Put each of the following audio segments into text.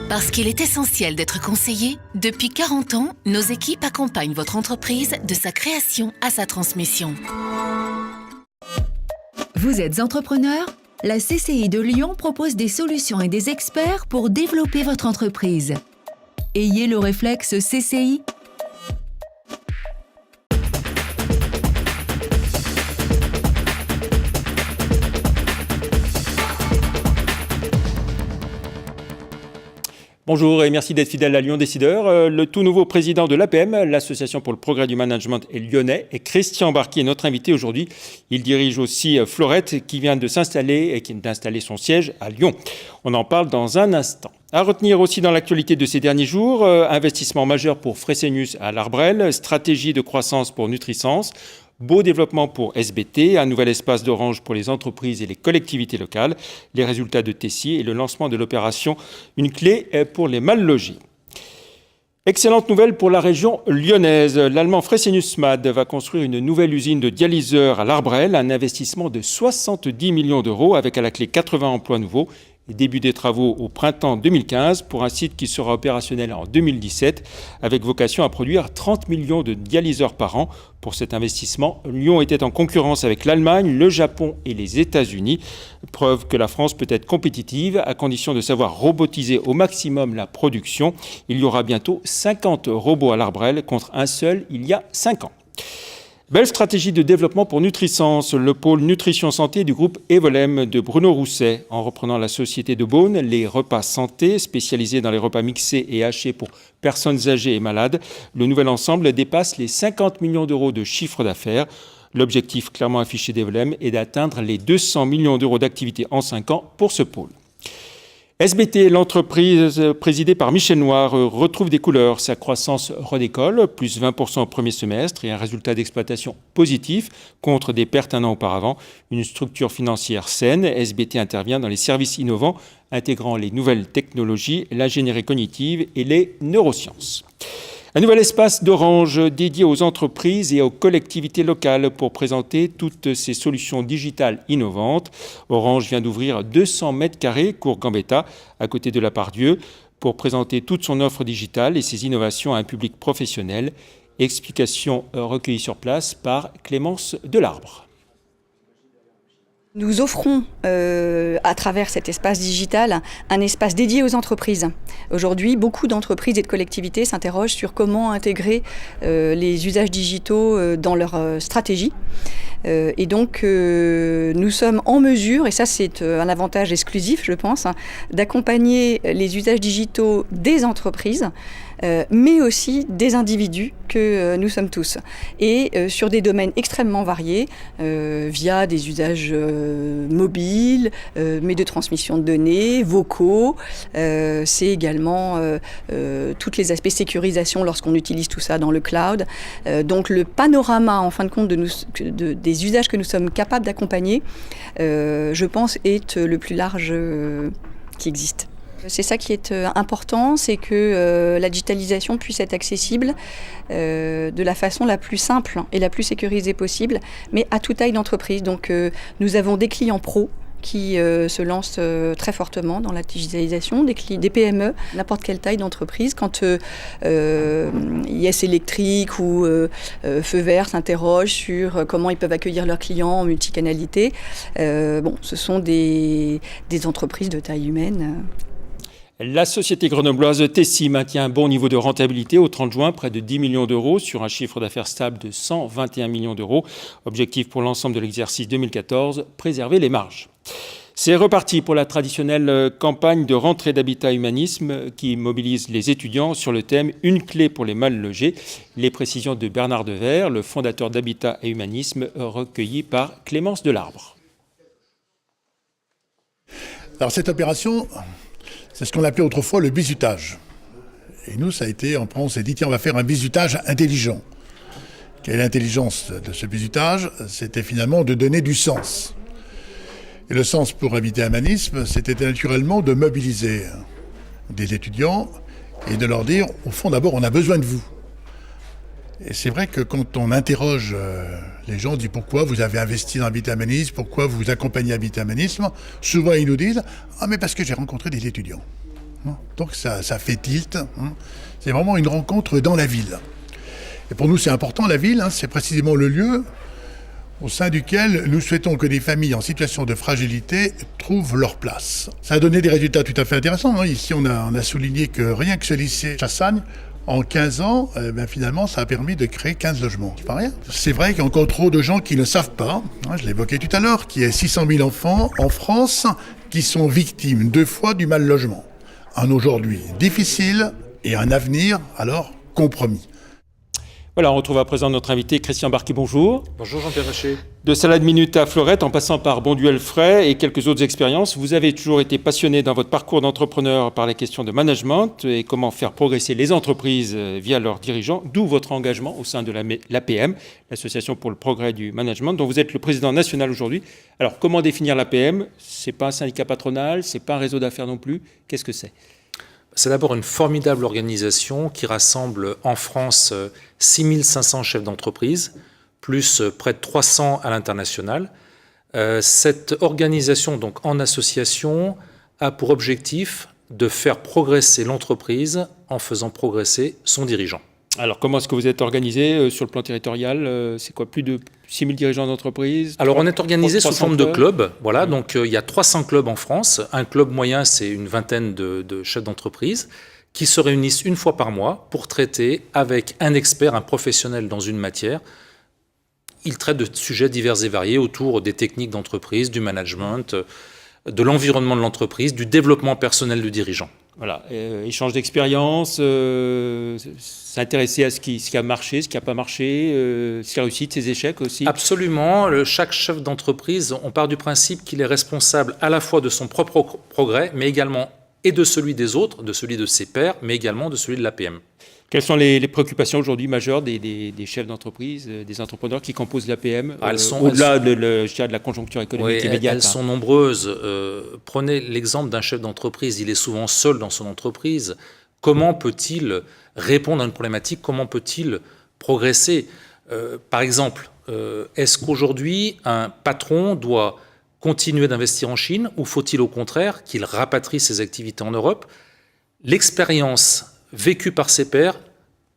Parce qu'il est essentiel d'être conseillé, depuis 40 ans, nos équipes accompagnent votre entreprise de sa création à sa transmission. Vous êtes entrepreneur ? La CCI de Lyon propose des solutions et des experts pour développer votre entreprise. Ayez le réflexe CCI. Bonjour et merci d'être fidèle à Lyon Décideur. Le tout nouveau président de l'APM, l'Association pour le progrès du management est lyonnais, et Christian Barquier est notre invité aujourd'hui. Il dirige aussi Florette qui vient de s'installer et qui vient d'installer son siège à Lyon. On en parle dans un instant. À retenir aussi dans l'actualité de ces derniers jours, investissement majeur pour Fresenius à l'Arbrel, stratégie de croissance pour Nutrisense, beau développement pour SBT, un nouvel espace d'Orange pour les entreprises et les collectivités locales, les résultats de Tessier et le lancement de l'opération Une clé pour les mal logés. Excellente nouvelle pour la région lyonnaise. L'allemand Fresenius MAD va construire une nouvelle usine de dialyseurs à l'Arbrel, un investissement de 70 millions d'euros avec à la clé 80 emplois nouveaux. Début des travaux au printemps 2015 pour un site qui sera opérationnel en 2017 avec vocation à produire 30 millions de dialyseurs par an. Pour cet investissement, Lyon était en concurrence avec l'Allemagne, le Japon et les États-Unis. Preuve que la France peut être compétitive à condition de savoir robotiser au maximum la production. Il y aura bientôt 50 robots à l'Arbrel contre un seul il y a 5 ans. Belle stratégie de développement pour Nutrisense, le pôle nutrition santé du groupe Evolem de Bruno Rousset. En reprenant la société de Beaune, les repas santé, spécialisés dans les repas mixés et hachés pour personnes âgées et malades, le nouvel ensemble dépasse les 50 millions d'euros de chiffre d'affaires. L'objectif clairement affiché d'Evolem est d'atteindre les 200 millions d'euros d'activité en 5 ans pour ce pôle. SBT, l'entreprise présidée par Michel Noir, retrouve des couleurs. Sa croissance redécolle, plus 20% au premier semestre et un résultat d'exploitation positif contre des pertes un an auparavant. Une structure financière saine, SBT intervient dans les services innovants intégrant les nouvelles technologies, l'ingénierie cognitive et les neurosciences. Un nouvel espace d'Orange dédié aux entreprises et aux collectivités locales pour présenter toutes ces solutions digitales innovantes. Orange vient d'ouvrir 200 mètres carrés cours Gambetta, à côté de la Part-Dieu, pour présenter toute son offre digitale et ses innovations à un public professionnel. Explication recueillie sur place par Clémence Delarbre. Nous offrons à travers cet espace digital un espace dédié aux entreprises. Aujourd'hui, beaucoup d'entreprises et de collectivités s'interrogent sur comment intégrer les usages digitaux dans leur stratégie. Et donc, nous sommes en mesure, et ça c'est un avantage exclusif, je pense, d'accompagner les usages digitaux des entreprises, mais aussi des individus que nous sommes tous. Et sur des domaines extrêmement variés, via des usages mobiles, mais de transmission de données, vocaux. C'est également tous les aspects sécurisation lorsqu'on utilise tout ça dans le cloud. Donc le panorama, en fin de compte, des usages que nous sommes capables d'accompagner, je pense, est le plus large qui existe. C'est ça qui est important, c'est que la digitalisation puisse être accessible de la façon la plus simple et la plus sécurisée possible, mais à toute taille d'entreprise. Donc nous avons des clients pros qui se lancent très fortement dans la digitalisation, des PME, n'importe quelle taille d'entreprise. Quand IS Électrique ou Feu Vert s'interrogent sur comment ils peuvent accueillir leurs clients en multicanalité, ce sont des entreprises de taille humaine. La société grenobloise Tessie maintient un bon niveau de rentabilité au 30 juin, près de 10 millions d'euros sur un chiffre d'affaires stable de 121 millions d'euros. Objectif pour l'ensemble de l'exercice 2014, préserver les marges. C'est reparti pour la traditionnelle campagne de rentrée d'Habitat Humanisme qui mobilise les étudiants sur le thème « Une clé pour les mal logés ». Les précisions de Bernard Devers, le fondateur d'Habitat et Humanisme, recueillies par Clémence Delarbre. Alors cette opération, c'est ce qu'on appelait autrefois le bizutage. Et nous, ça a été, on s'est dit, tiens, on va faire un bizutage intelligent. Quelle est l'intelligence de ce bizutage ? C'était finalement de donner du sens. Et le sens pour Habitat Humanisme, c'était naturellement de mobiliser des étudiants et de leur dire, au fond, d'abord, on a besoin de vous. Et c'est vrai que quand on interroge les gens, on dit pourquoi vous avez investi dans Habitat Humanisme, pourquoi vous accompagnez Habitat Humanisme, souvent ils nous disent « Ah mais parce que j'ai rencontré des étudiants ». Donc ça fait tilt. C'est vraiment une rencontre dans la ville. Et pour nous, c'est important, la ville, c'est précisément le lieu au sein duquel nous souhaitons que des familles en situation de fragilité trouvent leur place. Ça a donné des résultats tout à fait intéressants. Ici, on a souligné que rien que ce lycée Chassagne, en 15 ans, finalement, ça a permis de créer 15 logements. C'est pas rien. C'est vrai qu'il y a encore trop de gens qui ne savent pas, je l'évoquais tout à l'heure, qu'il y a 600 000 enfants en France qui sont victimes 2 fois du mal logement. Un aujourd'hui difficile et un avenir alors compromis. Voilà, on retrouve à présent notre invité Christian Barqui, bonjour. Bonjour Jean-Pierre Vacher. De Salade Minute à Fleurette, en passant par Bonduel Frais et quelques autres expériences, vous avez toujours été passionné dans votre parcours d'entrepreneur par les questions de management et comment faire progresser les entreprises via leurs dirigeants, d'où votre engagement au sein de l'APM, l'Association pour le progrès du management, dont vous êtes le président national aujourd'hui. Alors, comment définir l'APM ? C'est pas un syndicat patronal, c'est pas un réseau d'affaires non plus. Qu'est-ce que c'est ? C'est d'abord une formidable organisation qui rassemble en France 6500 chefs d'entreprise, plus près de 300 à l'international. Cette organisation, donc en association, a pour objectif de faire progresser l'entreprise en faisant progresser son dirigeant. Alors, comment est-ce que vous êtes organisé sur le plan territorial ? C'est quoi, plus de 6000 dirigeants d'entreprise ? Alors, on est organisé sous forme de clubs. Voilà, Oui. donc il y a 300 clubs en France. Un club moyen, c'est une vingtaine de chefs d'entreprise qui se réunissent une fois par mois pour traiter avec un expert, un professionnel dans une matière. Ils traitent de sujets divers et variés autour des techniques d'entreprise, du management, de l'environnement de l'entreprise, du développement personnel du dirigeant. Voilà, échange d'expérience, s'intéresser à ce qui a marché, ce qui n'a pas marché, ses réussites, ses échecs aussi. Absolument. Chaque chef d'entreprise, on part du principe qu'il est responsable à la fois de son propre progrès, mais également et de celui des autres, de celui de ses pairs, mais également de celui de l'APM. Quelles sont les préoccupations aujourd'hui majeures des chefs d'entreprise, des entrepreneurs qui composent l'APM, au-delà de la conjoncture économique immédiate? Elles sont nombreuses. Prenez l'exemple d'un chef d'entreprise, il est souvent seul dans son entreprise. Comment peut-il répondre à une problématique? Comment peut-il progresser? Par exemple, est-ce qu'aujourd'hui, un patron doit continuer d'investir en Chine ou faut-il au contraire qu'il rapatrie ses activités en Europe? L'expérience vécue par ses pairs,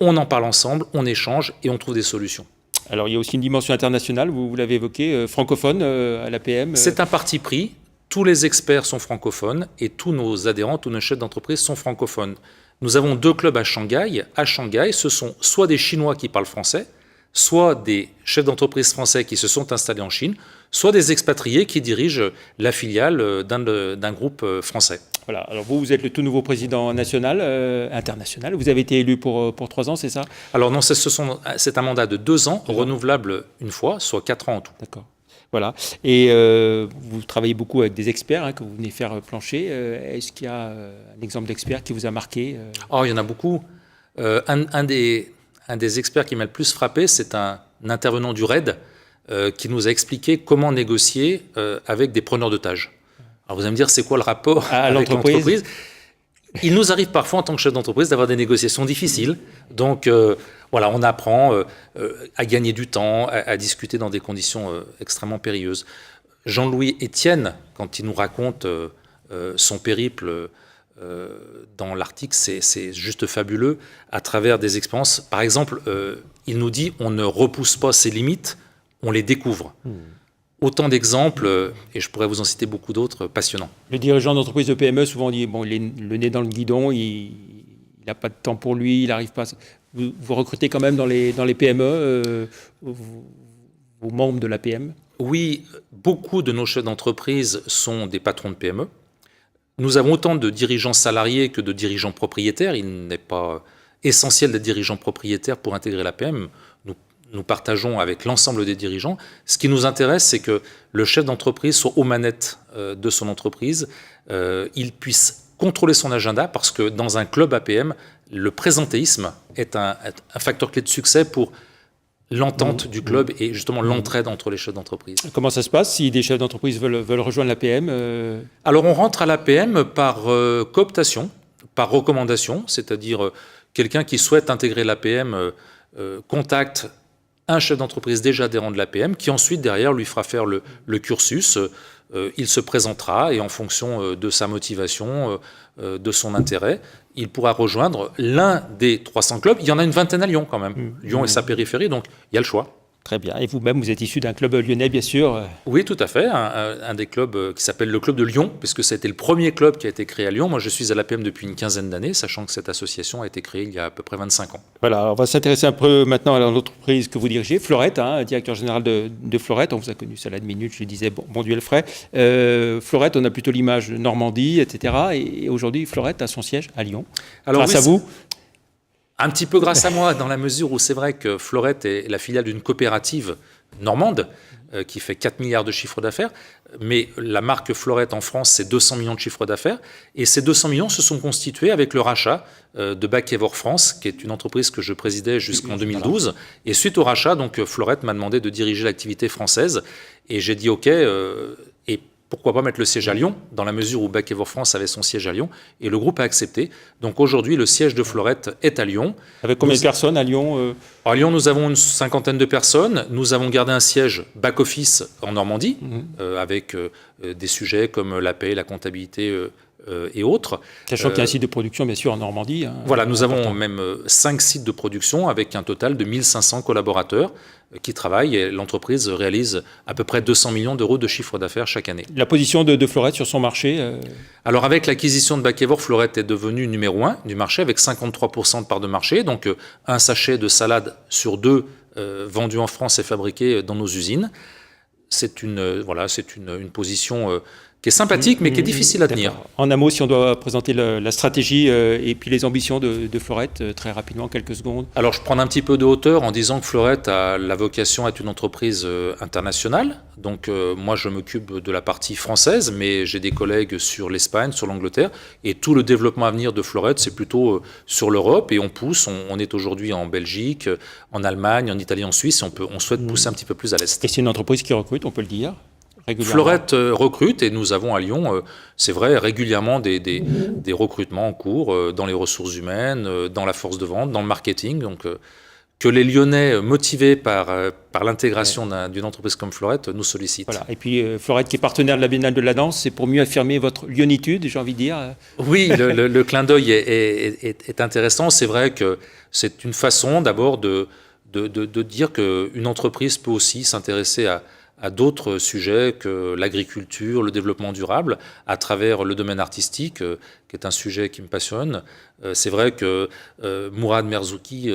on en parle ensemble, on échange et on trouve des solutions. Alors il y a aussi une dimension internationale, vous l'avez évoqué, francophone à l'APM. C'est un parti pris, tous les experts sont francophones et tous nos adhérents, tous nos chefs d'entreprise sont francophones. Nous avons 2 clubs à Shanghai. À Shanghai, ce sont soit des Chinois qui parlent français, soit des chefs d'entreprise français qui se sont installés en Chine, soit des expatriés qui dirigent la filiale d'un groupe français. Voilà. Alors vous êtes le tout nouveau président national, international. Vous avez été élu pour 3 ans, c'est ça? Alors non, c'est un mandat de 2 ans, renouvelable une fois, soit 4 ans en tout. D'accord. Voilà. Et vous travaillez beaucoup avec des experts que vous venez faire plancher. Est-ce qu'il y a un exemple d'expert qui vous a marqué? Oh, il y en a beaucoup. Un des experts qui m'a le plus frappé, c'est un intervenant du RAID qui nous a expliqué comment négocier avec des preneurs d'otages. Alors vous allez me dire, c'est quoi le rapport avec l'entreprise? Il nous arrive parfois en tant que chef d'entreprise d'avoir des négociations difficiles. Donc voilà, on apprend à gagner du temps, à discuter dans des conditions extrêmement périlleuses. Jean-Louis Etienne, quand il nous raconte son périple dans l'article, c'est juste fabuleux, à travers des expériences. Par exemple, il nous dit, on ne repousse pas ses limites, on les découvre. Autant d'exemples, et je pourrais vous en citer beaucoup d'autres, passionnants. Le dirigeant d'entreprise de PME, souvent, dit il est le nez dans le guidon, il n'a pas de temps pour lui, il n'arrive pas. Vous recrutez quand même dans les PME, vos membres de l'APM? Oui, beaucoup de nos chefs d'entreprise sont des patrons de PME. Nous avons autant de dirigeants salariés que de dirigeants propriétaires. Il n'est pas essentiel d'être dirigeant propriétaire pour intégrer l'APM. Nous partageons avec l'ensemble des dirigeants. Ce qui nous intéresse, c'est que le chef d'entreprise soit aux manettes de son entreprise. Il puisse contrôler son agenda parce que dans un club APM, le présentéisme est un facteur clé de succès pour l'entente du club et justement l'entraide entre les chefs d'entreprise. Comment ça se passe si des chefs d'entreprise veulent rejoindre l'APM? Alors on rentre à l'APM par cooptation, par recommandation, c'est-à-dire quelqu'un qui souhaite intégrer l'APM contacte un chef d'entreprise déjà adhérent de l'APM qui ensuite derrière lui fera faire le cursus il se présentera et en fonction de sa motivation, de son intérêt, il pourra rejoindre l'un des 300 clubs. Il y en a une vingtaine à Lyon quand même. Lyon et sa périphérie, donc il y a le choix. Très bien. Et vous-même, vous êtes issu d'un club lyonnais, bien sûr. Oui, tout à fait. Un des clubs qui s'appelle le Club de Lyon, puisque c'était le premier club qui a été créé à Lyon. Moi, je suis à l'APM depuis une quinzaine d'années, sachant que cette association a été créée il y a à peu près 25 ans. Voilà, on va s'intéresser un peu maintenant à l'entreprise que vous dirigez, Florette, directeur général de Florette. On vous a connu ça là de minutes, je le disais, bon Dieu le ferait. Florette, on a plutôt l'image de Normandie, etc. Et aujourd'hui, Florette a son siège à Lyon. Alors, grâce à vous. Un petit peu grâce à moi, dans la mesure où c'est vrai que Florette est la filiale d'une coopérative normande qui fait 4 milliards de chiffre d'affaires, mais la marque Florette en France, c'est 200 millions de chiffre d'affaires, et ces 200 millions se sont constitués avec le rachat de Backhaver France, qui est une entreprise que je présidais jusqu'en 2012, et suite au rachat, donc Florette m'a demandé de diriger l'activité française, et j'ai dit OK, et pourquoi pas mettre le siège à Lyon, dans la mesure où Backhaver France avait son siège à Lyon, et le groupe a accepté. Donc aujourd'hui, le siège de Florette est à Lyon. Avec combien de personnes à Lyon À Lyon, nous avons une cinquantaine de personnes. Nous avons gardé un siège back-office en Normandie, avec des sujets comme la paie, la comptabilité et autres. Sachant qu'il y a un site de production, bien sûr, en Normandie. Voilà, nous avons même 5 sites de production avec un total de 1500 collaborateurs qui travaillent, et l'entreprise réalise à peu près 200 millions d'euros de chiffre d'affaires chaque année. La position de Florette sur son marché Alors avec l'acquisition de Backhaver, Florette est devenue numéro 1 du marché avec 53% de part de marché, donc un sachet de salade sur 2 vendu en France et fabriqué dans nos usines. C'est une position qui est sympathique, mais qui est difficile à tenir. En un mot, si on doit présenter la stratégie et puis les ambitions de Florette, très rapidement, quelques secondes. Alors, je prends un petit peu de hauteur en disant que Florette a la vocation à être une entreprise internationale. Donc, moi, je m'occupe de la partie française, mais j'ai des collègues sur l'Espagne, sur l'Angleterre, et tout le développement à venir de Florette, c'est plutôt sur l'Europe, et on pousse. On est aujourd'hui en Belgique, en Allemagne, en Italie, en Suisse, et on souhaite pousser un petit peu plus à l'Est. Et c'est une entreprise qui recrute, on peut le dire. Florette recrute, et nous avons à Lyon, c'est vrai, régulièrement des recrutements en cours dans les ressources humaines, dans la force de vente, dans le marketing. Donc, que les Lyonnais, motivés par l'intégration d'une entreprise comme Florette, nous sollicitent. Voilà. Et puis Florette qui est partenaire de la Biennale de la danse, c'est pour mieux affirmer votre lyonnitude, j'ai envie de dire. Oui, le clin d'œil est intéressant. C'est vrai que c'est une façon d'abord de dire qu'une entreprise peut aussi s'intéresser à d'autres sujets que l'agriculture, le développement durable, à travers le domaine artistique, qui est un sujet qui me passionne. C'est vrai que Mourad Merzouki,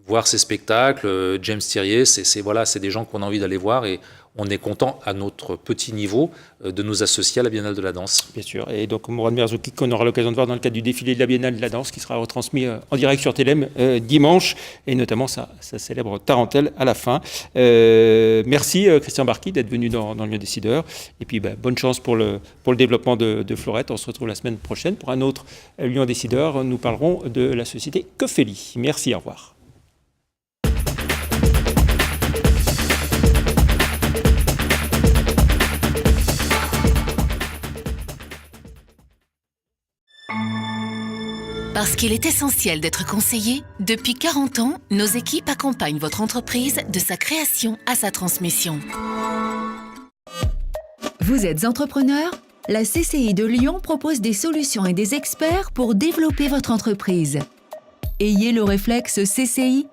voir ses spectacles, James Thirier, c'est des gens qu'on a envie d'aller voir, et on est content à notre petit niveau de nous associer à la Biennale de la danse. Bien sûr, et donc Mourad Merzouki qu'on aura l'occasion de voir dans le cadre du défilé de la Biennale de la danse qui sera retransmis en direct sur TLM dimanche, et notamment sa célèbre tarentelle à la fin. Merci Christian Barki d'être venu dans Lyon Décideur, et puis bonne chance pour le développement de Florette. On se retrouve la semaine prochaine pour un autre Lyon Décideur. Nous parlerons de la société Cofeli. Merci, au revoir. Parce qu'il est essentiel d'être conseillé, depuis 40 ans, nos équipes accompagnent votre entreprise de sa création à sa transmission. Vous êtes entrepreneur ? La CCI de Lyon propose des solutions et des experts pour développer votre entreprise. Ayez le réflexe CCI